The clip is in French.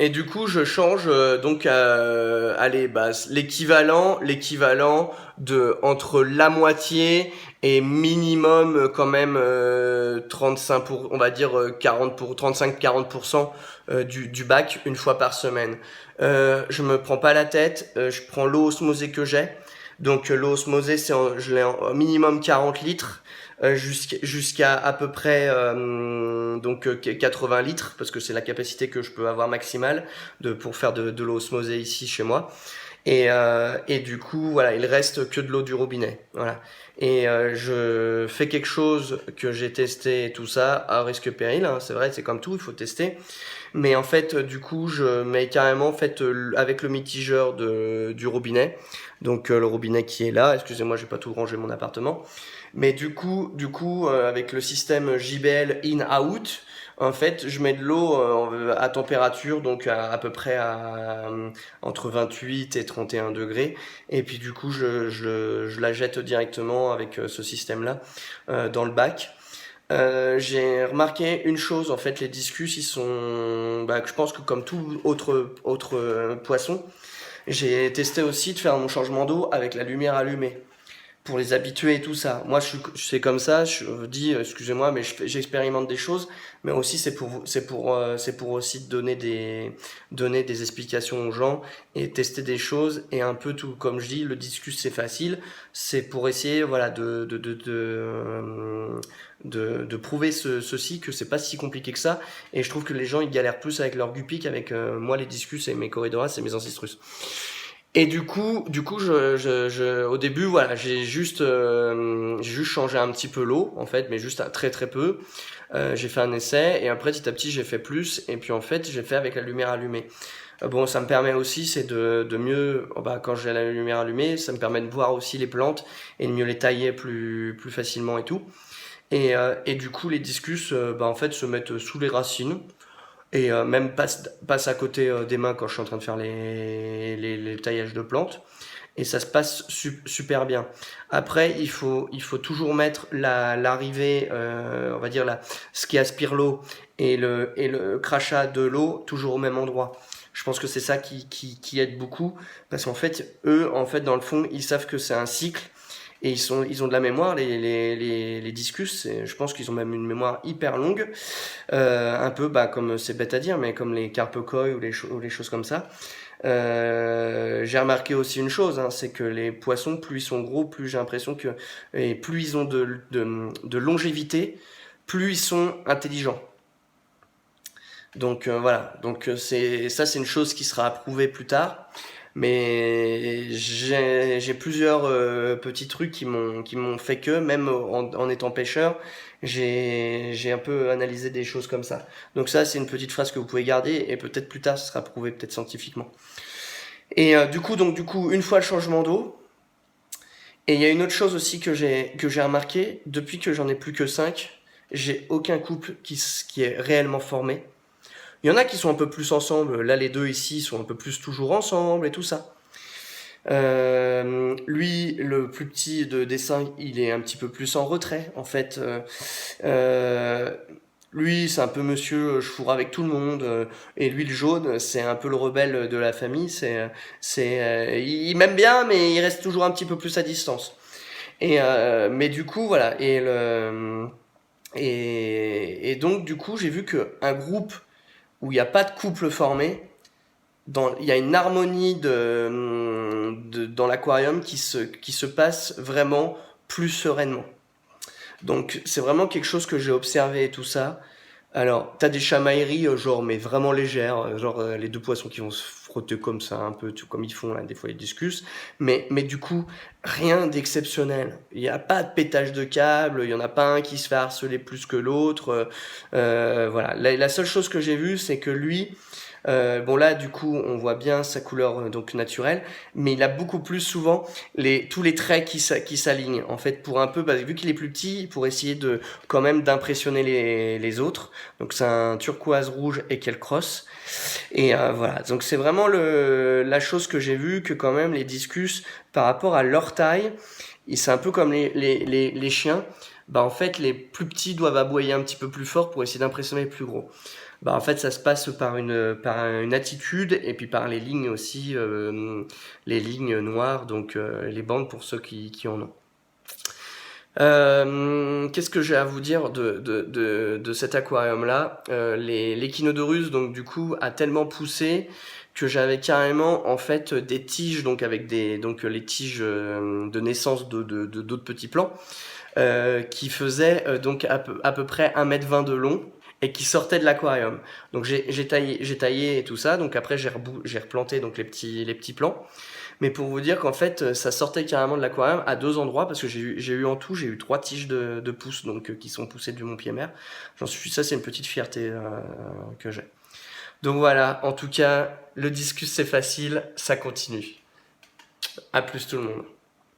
Et du coup, je change donc allez, bah, l'équivalent de entre la moitié et minimum quand même 35 on va dire 35-40% du bac une fois par semaine. Je me prends pas la tête, je prends l'eau osmosée que j'ai. Donc l'eau osmosée, je l'ai en minimum 40 litres jusqu'à à peu près 80 litres parce que c'est la capacité que je peux avoir maximale pour faire de l'eau osmosée ici chez moi. Et du coup, voilà, il reste que de l'eau du robinet. Voilà. Et je fais quelque chose que j'ai testé et tout ça, à risque péril. Hein, c'est vrai, c'est comme tout, il faut tester. Mais en fait, du coup, je mets carrément en fait, avec le mitigeur du robinet. Donc le robinet qui est là. Excusez-moi, j'ai pas tout rangé mon appartement. Mais du coup, avec le système JBL in-out, en fait, je mets de l'eau à température, donc à peu près entre 28 et 31 degrés. Et puis du coup, je la jette directement avec ce système-là dans le bac. J'ai remarqué une chose, en fait, les discus, ils sont, bah, je pense que comme tout autre poisson, j'ai testé aussi de faire mon changement d'eau avec la lumière allumée pour les habituer et tout ça. Moi, c'est comme ça. Je dis, excusez-moi, mais j'expérimente des choses, mais aussi c'est pour aussi donner des explications aux gens et tester des choses et un peu tout. Comme je dis, le discus c'est facile. C'est pour essayer, voilà, de prouver ceci que c'est pas si compliqué que ça. Et je trouve que les gens ils galèrent plus avec leur guppy qu'avec moi les discus et mes corridoras et mes ancistrus. Et du coup, au début, voilà, j'ai juste changé un petit peu l'eau, en fait, mais juste à très très peu. J'ai fait un essai et après, petit à petit, j'ai fait plus. Et puis, en fait, j'ai fait avec la lumière allumée. Bon, ça me permet aussi, c'est de mieux, oh, bah, quand j'ai la lumière allumée, ça me permet de voir aussi les plantes et de mieux les tailler plus facilement et tout. Et du coup, les discus, bah, en fait, se mettent sous les racines et même passe à côté des mains quand je suis en train de faire les taillages de plantes. Et ça se passe super bien. Après, il faut toujours mettre l'arrivée, on va dire ce qui aspire l'eau et le crachat de l'eau toujours au même endroit. Je pense que c'est ça qui aide beaucoup parce qu'en fait, eux, en fait, dans le fond, ils savent que c'est un cycle et ils ont de la mémoire, les discus. Je pense qu'ils ont même une mémoire hyper longue, un peu bah, comme c'est bête à dire, mais comme les carpe koi ou les choses comme ça. J'ai remarqué aussi une chose, hein, c'est que les poissons, plus ils sont gros, plus j'ai l'impression que et plus ils ont de longévité, plus ils sont intelligents. Donc voilà, donc c'est une chose qui sera approuvée plus tard. Mais j'ai plusieurs petits trucs qui m'ont fait que même en étant pêcheur, j'ai un peu analysé des choses comme ça. Donc ça c'est une petite phrase que vous pouvez garder et peut-être plus tard ce sera prouvé peut-être scientifiquement. Et du coup une fois le changement d'eau, et il y a une autre chose aussi que j'ai remarqué depuis que j'en ai plus que 5, j'ai aucun couple qui est réellement formé. Il y en a qui sont un peu plus ensemble. Là, les deux ici sont un peu plus toujours ensemble et tout ça. Lui, le plus petit de dessin, il est un petit peu plus en retrait. En fait, euh, lui, c'est un peu monsieur, je fourre avec tout le monde. Et lui, le jaune, c'est un peu le rebelle de la famille. Il m'aime bien, mais il reste toujours un petit peu plus à distance. Mais du coup, voilà. Et donc, du coup, j'ai vu qu'un groupe où il n'y a pas de couple formé, il y a une harmonie dans l'aquarium qui se passe vraiment plus sereinement. Donc c'est vraiment quelque chose que j'ai observé et tout ça. Alors, t'as des chamailleries, genre, mais vraiment légères, genre les deux poissons qui vont se frotter comme ça, un peu, tout comme ils font là, des fois ils discutent. Mais du coup, rien d'exceptionnel. Il n'y a pas de pétage de câble, il n'y en a pas un qui se fait harceler plus que l'autre. Voilà. La seule chose que j'ai vue, c'est que lui, bon là du coup on voit bien sa couleur donc naturelle, mais il a beaucoup plus souvent tous les traits qui s'alignent en fait pour un peu, bah, vu qu'il est plus petit, pour essayer de quand même d'impressionner les autres. Donc c'est un turquoise rouge et qu'elle crosse. Et voilà, donc c'est vraiment la chose que j'ai vue, que quand même les discus par rapport à leur taille, c'est un peu comme les chiens. Bah en fait les plus petits doivent aboyer un petit peu plus fort pour essayer d'impressionner les plus gros. Bah, en fait, ça se passe par une attitude et puis par les lignes aussi, les lignes noires, donc les bandes pour ceux qui en ont. Qu'est-ce que j'ai à vous dire de cet aquarium-là? L'Échinodorus, donc du coup, a tellement poussé que j'avais carrément en fait des tiges, donc avec les tiges de naissance d'autres petits plants, qui faisaient donc à peu près 1,20 m de long et qui sortaient de l'aquarium. Donc j'ai taillé et tout ça, donc après j'ai replanté donc les petits plants. Mais pour vous dire qu'en fait, ça sortait carrément de l'aquarium à deux endroits, parce que j'ai eu trois tiges de pousses, donc qui sont poussées de mon pied mère. Ça c'est une petite fierté que j'ai. Donc voilà, en tout cas, le discus c'est facile, ça continue. À plus tout le monde.